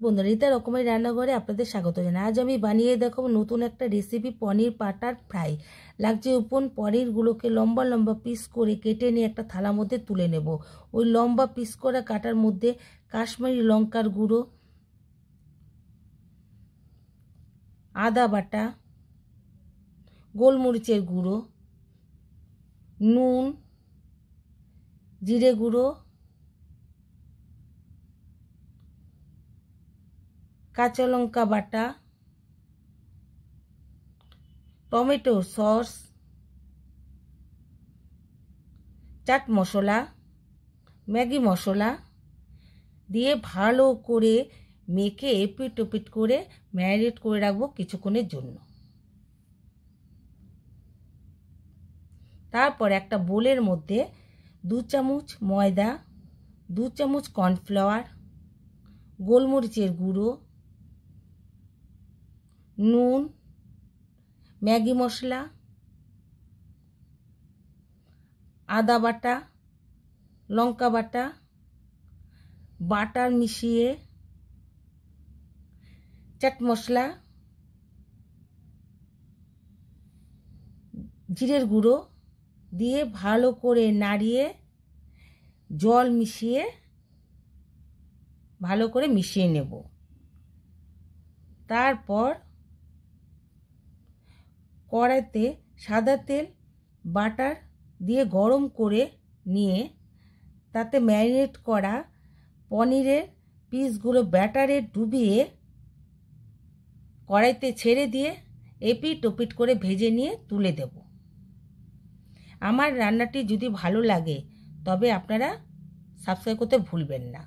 বন্ধুরা, রিতা রকমের রান্নাঘরে আপনাদের স্বাগত জানাই। আজ আমি বানিয়ে দেখাবো নতুন একটা রেসিপি, পনির বাটার ফ্রাই। লাগছে উপন পনিরগুলোকে লম্বা লম্বা পিস করে কেটে নিয়ে একটা থালার মধ্যে তুলে নেব। ওই লম্বা পিস করা কাটার মধ্যে কাশ্মীরি লঙ্কার গুঁড়ো, আদা বাটা, গোলমরিচের গুঁড়ো, নুন, জিরে গুঁড়ো, কাঁচা লঙ্কা বাটা, tomato sauce, chaat masala, Maggi মশলা দিয়ে ভালো করে মেখে এপিট ওপিট করে ম্যারিনেট করে রাখবো কিছুক্ষণের জন্য। তারপর একটা বোলের মধ্যে 2 চামচ ময়দা, 2 চামচ কর্নফ্লাওয়ার, গোলমরিচের গুঁড়ো, নুন, ম্যাগি মশলা, আদা বাটা, লঙ্কা বাটা, বাটার মিশিয়ে চাট মশলা, জিরের গুঁড়ো দিয়ে ভালো করে নাড়িয়ে জল মিশিয়ে ভালো করে মিশিয়ে নেব। তারপর কড়াইতে সাদা তেল বাটার দিয়ে গরম করে নিয়ে তাতে ম্যারিনেট করা পনিরের পিসগুলো ব্যাটারে ডুবিয়ে কড়াইতে ছেড়ে দিয়ে এপিট ওপিট করে ভেজে নিয়ে তুলে দেব। আমার রান্নাটি যদি ভালো লাগে তবে আপনারা সাবস্ক্রাইব করতে ভুলবেন না।